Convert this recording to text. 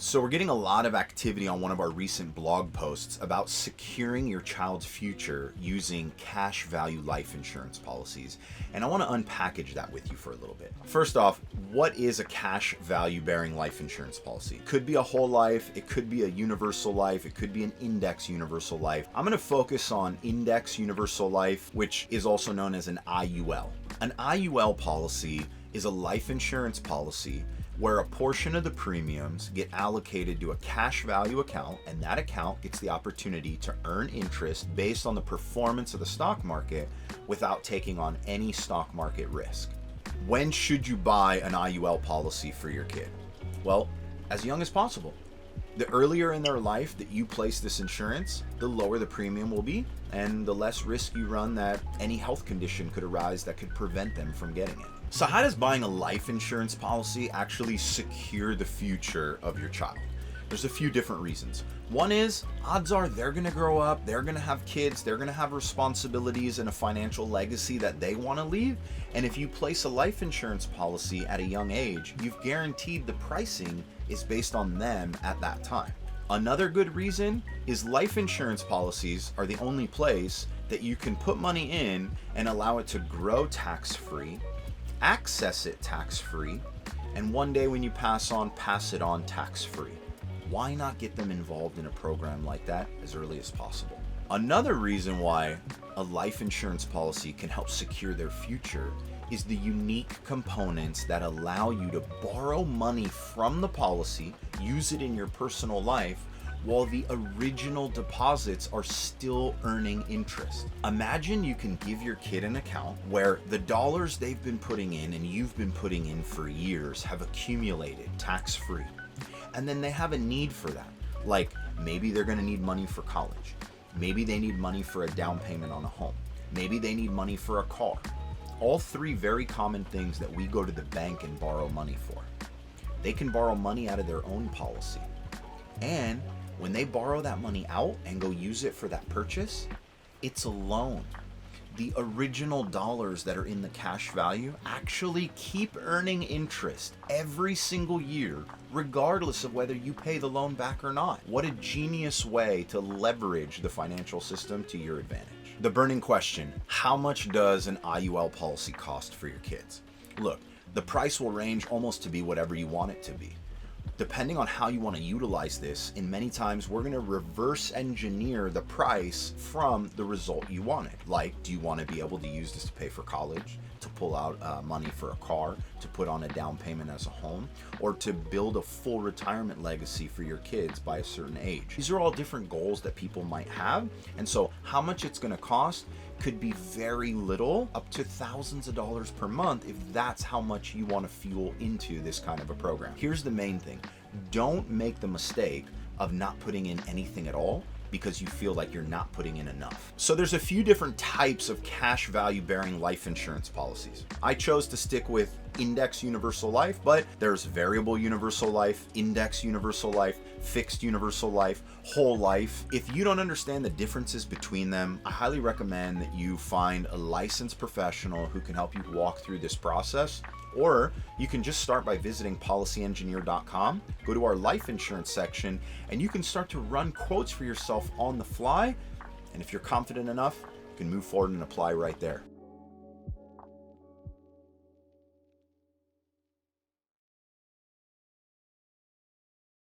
So we're getting a lot of activity on one of our recent blog posts about securing your child's future using cash value life insurance policies. And I want to unpackage that with you for a little bit. First off, what is a cash value bearing life insurance policy? It could be a whole life, it could be a universal life, it could be an index universal life. I'm going to focus on index universal life, which is also known as an IUL. An IUL policy is a life insurance policy where a portion of the premiums get allocated to a cash value account, and that account gets the opportunity to earn interest based on the performance of the stock market without taking on any stock market risk. When should you buy an IUL policy for your kid? Well, as young as possible. The earlier in their life that you place this insurance, the lower the premium will be, and the less risk you run that any health condition could arise that could prevent them from getting it. So how does buying a life insurance policy actually secure the future of your child? There's a few different reasons. One is, odds are they're gonna grow up, they're gonna have kids, they're gonna have responsibilities and a financial legacy that they wanna leave. And if you place a life insurance policy at a young age, you've guaranteed the pricing is based on them at that time. Another good reason is life insurance policies are the only place that you can put money in and allow it to grow tax-free, access it tax-free, and one day when you pass it on tax-free. Why not get them involved in a program like that as early as possible? Another reason why a life insurance policy can help secure their future is the unique components that allow you to borrow money from the policy, use it in your personal life, while the original deposits are still earning interest. Imagine you can give your kid an account where the dollars they've been putting in and you've been putting in for years have accumulated tax-free. And then they have a need for that. Like maybe they're gonna need money for college. Maybe they need money for a down payment on a home. Maybe they need money for a car. All three very common things that we go to the bank and borrow money for. They can borrow money out of their own policy. And when they borrow that money out and go use it for that purchase, it's a loan. The original dollars that are in the cash value actually keep earning interest every single year, regardless of whether you pay the loan back or not. What a genius way to leverage the financial system to your advantage. The burning question, how much does an IUL policy cost for your kids? Look, the price will range almost to be whatever you want it to be. Depending on how you want to utilize this, and many times we're going to reverse engineer the price from the result you wanted. Like, do you want to be able to use this to pay for college, to pull out money for a car, to put on a down payment as a home, or to build a full retirement legacy for your kids by a certain age? These are all different goals that people might have. And so how much it's going to cost could be very little up to thousands of dollars per month if that's how much you want to fuel into this kind of a program. Here's the main thing. Don't make the mistake of not putting in anything at all because you feel like you're not putting in enough. So there's a few different types of cash value bearing life insurance policies. I chose to stick with index universal life, but there's variable universal life, index universal life, fixed universal life, whole life. If you don't understand the differences between them, I highly recommend that you find a licensed professional who can help you walk through this process. Or you can just start by visiting policyengineer.com, go to our life insurance section, and you can start to run quotes for yourself on the fly. And if you're confident enough, you can move forward and apply right there.